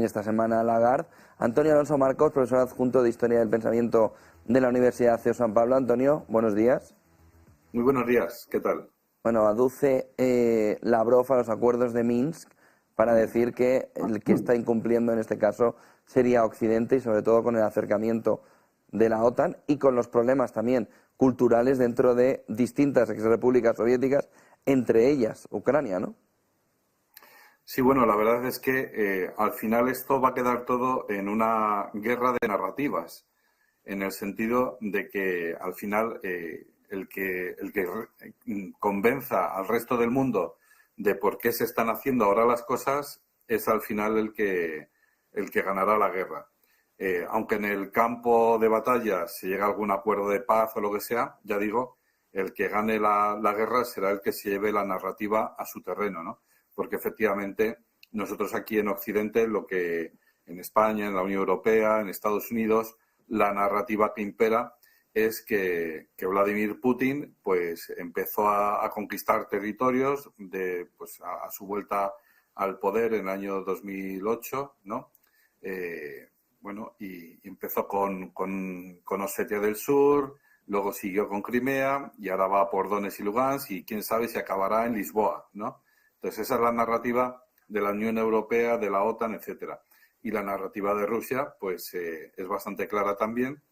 también esta semana Lagarde. Antonio Alonso Marcos, profesor adjunto de Historia del Pensamiento de la Universidad CEU San Pablo. Antonio, buenos días. Muy buenos días, ¿qué tal? Bueno, aduce Lavrov a los acuerdos de Minsk para decir que el que está incumpliendo en este caso sería Occidente y sobre todo con el acercamiento de la OTAN y con los problemas también culturales dentro de distintas exrepúblicas soviéticas, entre ellas Ucrania, ¿no? Sí, bueno, la verdad es que al final esto va a quedar todo en una guerra de narrativas, en el sentido de que al final el que convenza al resto del mundo de por qué se están haciendo ahora las cosas es al final el que ganará la guerra. Aunque en el campo de batalla se llegue a algún acuerdo de paz o lo que sea, ya digo, el que gane la guerra será el que se lleve la narrativa a su terreno, ¿no? Porque efectivamente nosotros aquí en Occidente, lo que en España, en la Unión Europea, en Estados Unidos, la narrativa que impera es que Vladimir Putin pues empezó a conquistar territorios pues a su vuelta al poder en el año 2008, ¿no? Bueno, y empezó con Osetia del Sur, luego siguió con Crimea y ahora va por Donetsk y Lugansk y quién sabe si acabará en Lisboa, ¿no? Entonces esa es la narrativa de la Unión Europea, de la OTAN, etcétera. Y la narrativa de Rusia, pues es bastante clara también.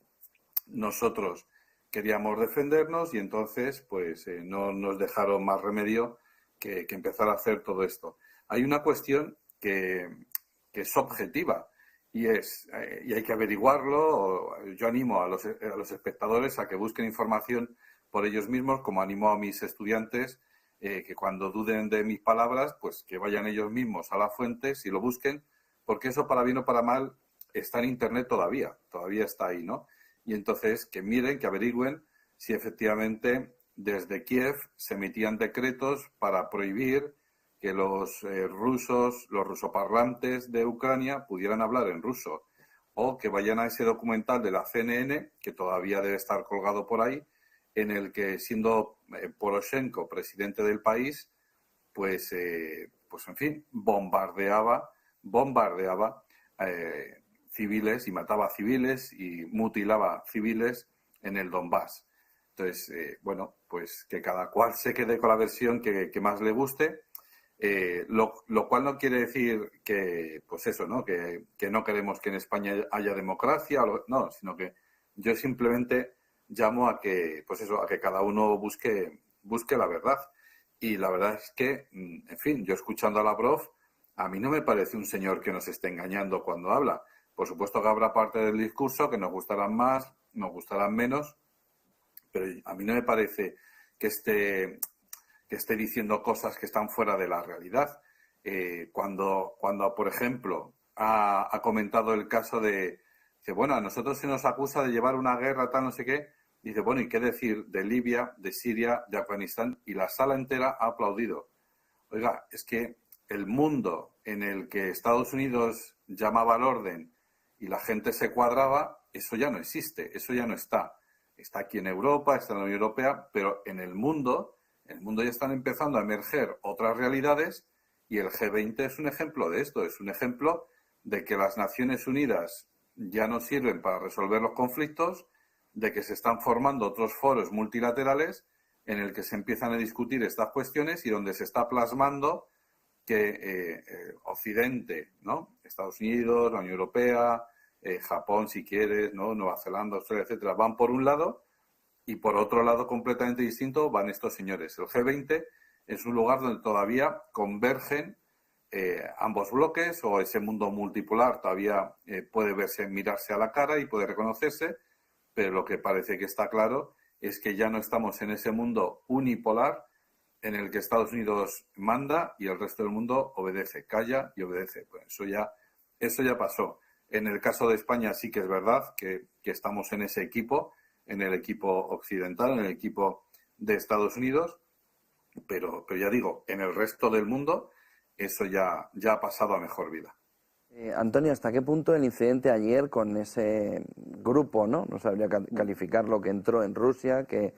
Nosotros queríamos defendernos y entonces, pues no nos dejaron más remedio que empezar a hacer todo esto. Hay una cuestión que es objetiva y hay que averiguarlo. Yo animo a los espectadores a que busquen información por ellos mismos, como animo a mis estudiantes que cuando duden de mis palabras, pues que vayan ellos mismos a las fuentes y lo busquen, porque eso, para bien o para mal, está en Internet todavía está ahí, ¿no? Y entonces que miren, que averigüen si efectivamente desde Kiev se emitían decretos para prohibir que los rusoparlantes de Ucrania pudieran hablar en ruso, o que vayan a ese documental de la CNN, que todavía debe estar colgado por ahí, en el que, siendo Poroshenko presidente del país, pues en fin, bombardeaba civiles y mataba civiles y mutilaba civiles en el Donbass. Entonces, bueno, pues que cada cual se quede con la versión que más le guste, lo cual no quiere decir que, pues eso, ¿no? Que no queremos que en España haya democracia, no, sino que yo simplemente llamo a que, pues eso, a que cada uno busque la verdad. Y la verdad es que, en fin, yo escuchando a Lavrov, a mí no me parece un señor que nos esté engañando cuando habla. Por supuesto que habrá parte del discurso que nos gustarán más, nos gustarán menos, pero a mí no me parece que esté diciendo cosas que están fuera de la realidad. Cuando por ejemplo, ha comentado el caso dice, bueno, a nosotros se nos acusa de llevar una guerra, tal, no sé qué. Dice, bueno, ¿y qué decir de Libia, de Siria, de Afganistán? Y la sala entera ha aplaudido. Oiga, es que el mundo en el que Estados Unidos llamaba al orden y la gente se cuadraba, eso ya no existe, eso ya no está. Está aquí en Europa, está en la Unión Europea, pero en el mundo ya están empezando a emerger otras realidades y el G20 es un ejemplo de esto, es un ejemplo de que las Naciones Unidas ya no sirven para resolver los conflictos, de que se están formando otros foros multilaterales en el que se empiezan a discutir estas cuestiones y donde se está plasmando que Occidente, ¿no? Estados Unidos, la Unión Europea, Japón, si quieres, ¿no? Nueva Zelanda, Australia, etcétera, van por un lado y por otro lado completamente distinto van estos señores. El G20 es un lugar donde todavía convergen ambos bloques, o ese mundo multipolar todavía puede mirarse a la cara y puede reconocerse, pero lo que parece que está claro es que ya no estamos en ese mundo unipolar en el que Estados Unidos manda y el resto del mundo obedece, calla y obedece. Pues eso ya pasó. En el caso de España sí que es verdad que estamos en ese equipo, en el equipo occidental, en el equipo de Estados Unidos, pero ya digo, en el resto del mundo eso ya ha pasado a mejor vida. Antonio, ¿hasta qué punto el incidente ayer con ese grupo, no sabría calificar lo que entró en Rusia, que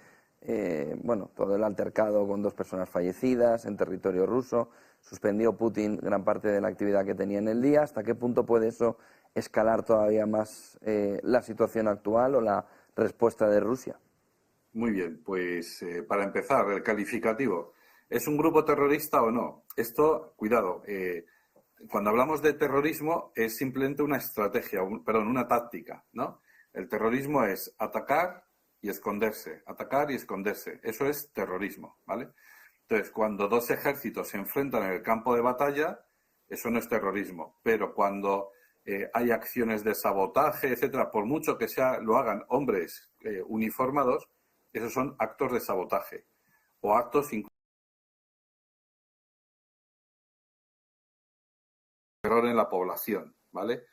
bueno, todo el altercado con 2 personas fallecidas en territorio ruso, suspendió Putin gran parte de la actividad que tenía en el día. ¿Hasta qué punto puede eso escalar todavía más la situación actual o la respuesta de Rusia? Muy bien, pues para empezar, el calificativo. ¿Es un grupo terrorista o no? Esto, cuidado, cuando hablamos de terrorismo es simplemente una estrategia, perdón, una táctica, ¿no? El terrorismo es atacar y esconderse. Eso es terrorismo, ¿vale? Entonces, cuando 2 ejércitos se enfrentan en el campo de batalla, eso no es terrorismo. Pero cuando hay acciones de sabotaje, etcétera, por mucho que lo hagan hombres uniformados, esos son actos de sabotaje o actos de terror en la población, ¿vale?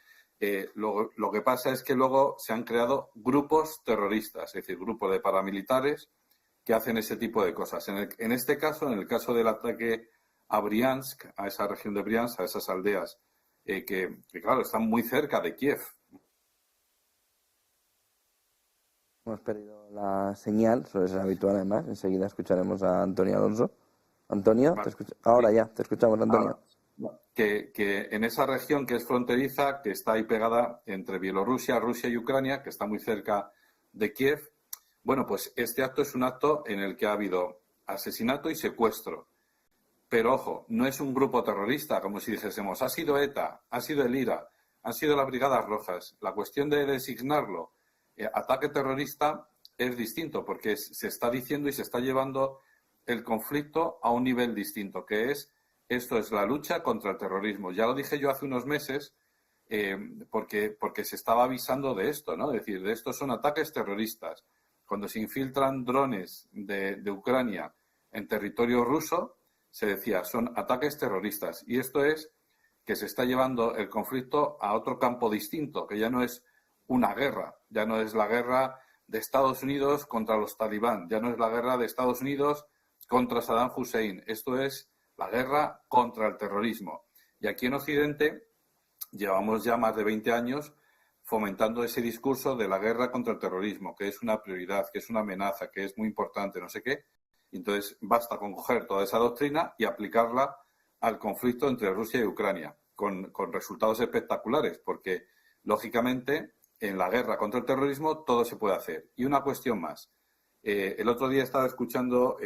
Lo que pasa es que luego se han creado grupos terroristas, es decir, grupos de paramilitares que hacen ese tipo de cosas. En este caso, en el caso del ataque a Briansk, a esa región de Briansk, a esas aldeas que, claro, están muy cerca de Kiev. Hemos perdido la señal, eso es habitual además. Enseguida escucharemos a Antonio Alonso. Antonio, Vale. ahora Sí. ya, te escuchamos, Antonio. Que en esa región que es fronteriza, que está ahí pegada entre Bielorrusia, Rusia y Ucrania, que está muy cerca de Kiev, bueno, pues este acto es un acto en el que ha habido asesinato y secuestro. Pero ojo, no es un grupo terrorista, como si dijésemos, ha sido ETA, ha sido el IRA, han sido las Brigadas Rojas. La cuestión de designarlo ataque terrorista es distinto, porque se está diciendo y se está llevando el conflicto a un nivel distinto, que es, esto es la lucha contra el terrorismo. Ya lo dije yo hace unos meses, porque se estaba avisando de esto, ¿no? Es decir, de estos son ataques terroristas. Cuando se infiltran drones de Ucrania en territorio ruso, se decía, son ataques terroristas. Y esto es que se está llevando el conflicto a otro campo distinto, que ya no es una guerra, ya no es la guerra de Estados Unidos contra los talibán, ya no es la guerra de Estados Unidos contra Saddam Hussein, esto es la guerra contra el terrorismo. Y aquí en Occidente llevamos ya más de 20 años fomentando ese discurso de la guerra contra el terrorismo, que es una prioridad, que es una amenaza, que es muy importante, no sé qué. Entonces, basta con coger toda esa doctrina y aplicarla al conflicto entre Rusia y Ucrania, con resultados espectaculares, porque, lógicamente, en la guerra contra el terrorismo todo se puede hacer. Y una cuestión más. El otro día estaba escuchando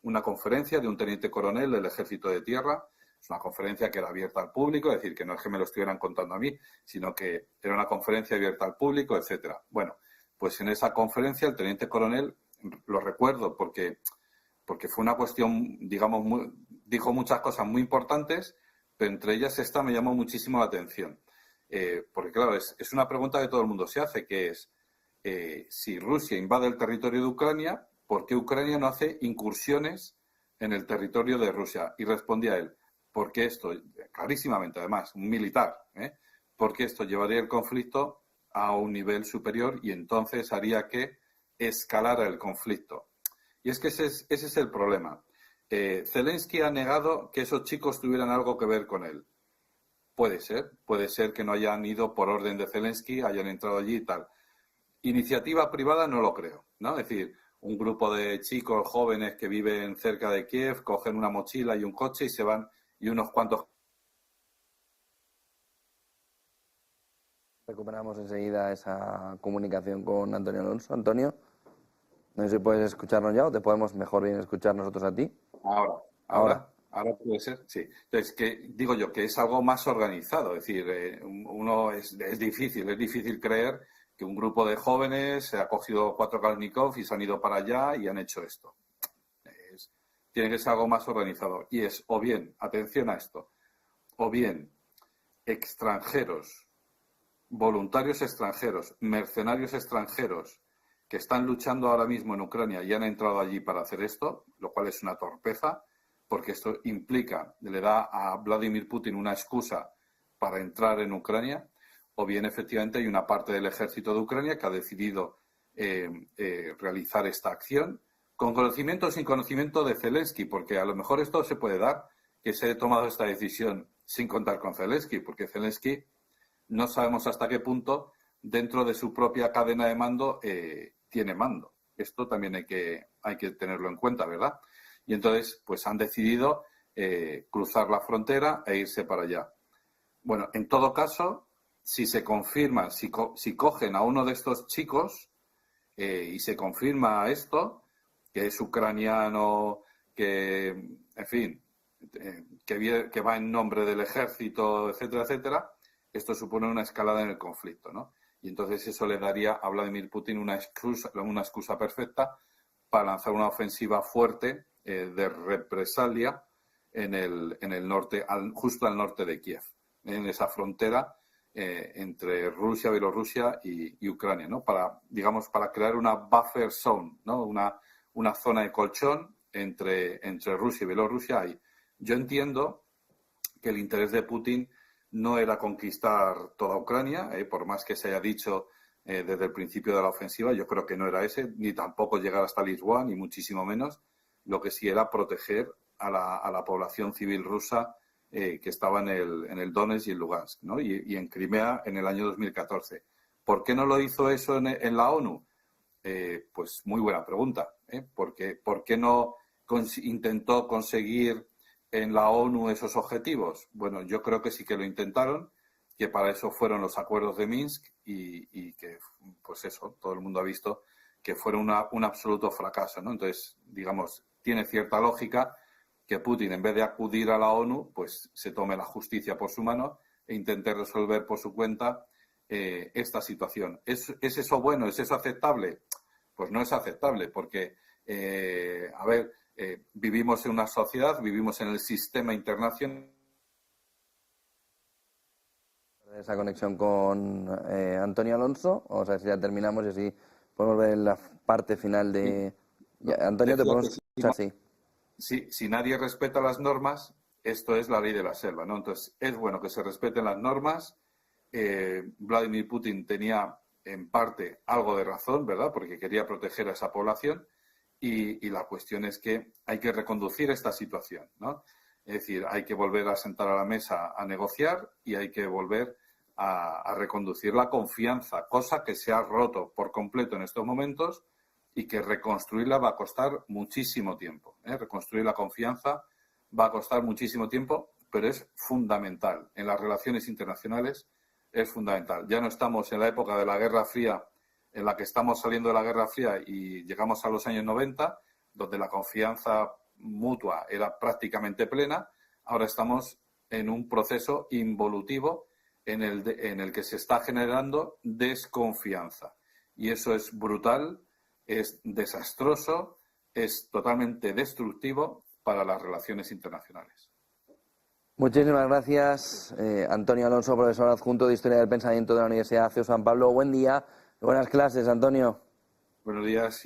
una conferencia de un teniente coronel del Ejército de Tierra. Es una conferencia que era abierta al público, es decir, que no es que me lo estuvieran contando a mí, sino que era una conferencia abierta al público, etcétera. Bueno, pues en esa conferencia el teniente coronel, lo recuerdo porque fue una cuestión, digamos, dijo muchas cosas muy importantes, pero entre ellas esta me llamó muchísimo la atención. Porque, claro, es una pregunta que todo el mundo se hace, que es, si Rusia invade el territorio de Ucrania, ¿por qué Ucrania no hace incursiones en el territorio de Rusia? Y respondía él, porque esto, clarísimamente además, un militar, porque esto llevaría el conflicto a un nivel superior y entonces haría que escalara el conflicto. Y es que ese es el problema. Zelensky ha negado que esos chicos tuvieran algo que ver con él. Puede ser que no hayan ido por orden de Zelensky, hayan entrado allí y tal. Iniciativa privada no lo creo, ¿no? Es decir, un grupo de chicos jóvenes que viven cerca de Kiev, cogen una mochila y un coche y se van, y unos cuantos. Recuperamos enseguida esa comunicación con Antonio Alonso. Antonio, no sé si puedes escucharnos ya o te podemos mejor bien escuchar nosotros a ti. Ahora puede ser, sí. Entonces, que digo yo que es algo más organizado, es decir, es difícil creer que un grupo de jóvenes se ha cogido 4 Kalashnikov y se han ido para allá y han hecho esto. Tiene que ser algo más organizado. Y es, o bien, atención a esto, o bien extranjeros, voluntarios extranjeros, mercenarios extranjeros que están luchando ahora mismo en Ucrania y han entrado allí para hacer esto, lo cual es una torpeza, porque esto implica, le da a Vladimir Putin una excusa para entrar en Ucrania, o bien efectivamente hay una parte del ejército de Ucrania que ha decidido realizar esta acción, con conocimiento o sin conocimiento de Zelensky, porque a lo mejor esto se puede dar, que se haya tomado esta decisión sin contar con Zelensky, porque Zelensky no sabemos hasta qué punto dentro de su propia cadena de mando tiene mando. Esto también hay que hay que tenerlo en cuenta, ¿verdad? Y entonces, pues han decidido cruzar la frontera e irse para allá. Bueno, en todo caso, si se confirma, si cogen a uno de estos chicos y se confirma esto, que es ucraniano, que, en fin, que va en nombre del ejército, etcétera, etcétera, esto supone una escalada en el conflicto, ¿no? Y entonces eso le daría a Vladimir Putin una excusa perfecta para lanzar una ofensiva fuerte de represalia en el norte, justo al norte de Kiev, en esa frontera entre Rusia, Bielorrusia y Ucrania, ¿no? Para crear una buffer zone, ¿no? Una zona de colchón entre Rusia y Bielorrusia. Yo entiendo que el interés de Putin no era conquistar toda Ucrania, por más que se haya dicho desde el principio de la ofensiva, yo creo que no era ese, ni tampoco llegar hasta Lisboa, ni muchísimo menos. Lo que sí era proteger a la población civil rusa que estaba en el Donetsk y en Lugansk, ¿no? Y en Crimea en el año 2014. ¿Por qué no lo hizo eso en la ONU? Pues muy buena pregunta. ¿Por qué no intentó conseguir en la ONU esos objetivos? Bueno, yo creo que sí que lo intentaron, que para eso fueron los acuerdos de Minsk y que, pues eso, todo el mundo ha visto que fueron un absoluto fracaso, ¿no? Entonces, digamos, tiene cierta lógica que Putin, en vez de acudir a la ONU, pues se tome la justicia por su mano e intente resolver por su cuenta esta situación. ¿Es eso bueno? ¿Es eso aceptable? Pues no es aceptable porque, vivimos en una sociedad, vivimos en el sistema internacional. Esa conexión con Antonio Alonso, o sea, si ya terminamos y así podemos ver la parte final de... Ya, Antonio, te podemos escuchar, sí. Si nadie respeta las normas, esto es la ley de la selva, ¿no? Entonces, es bueno que se respeten las normas. Vladimir Putin tenía, en parte, algo de razón, ¿verdad? Porque quería proteger a esa población. Y la cuestión es que hay que reconducir esta situación, ¿no? Es decir, hay que volver a sentar a la mesa a negociar y hay que volver a reconducir la confianza, cosa que se ha roto por completo en estos momentos y que reconstruirla va a costar muchísimo tiempo. Reconstruir la confianza va a costar muchísimo tiempo, pero es fundamental. En las relaciones internacionales es fundamental. Ya no estamos en la época de la Guerra Fría, en la que estamos saliendo de la Guerra Fría y llegamos a los años 90, donde la confianza mutua era prácticamente plena. Ahora estamos en un proceso involutivo en el que se está generando desconfianza. Y eso es brutal, es desastroso, es totalmente destructivo para las relaciones internacionales. Muchísimas gracias, Antonio Alonso, profesor adjunto de Historia del Pensamiento de la Universidad CEU San Pablo. Buen día, buenas clases, Antonio. Buenos días.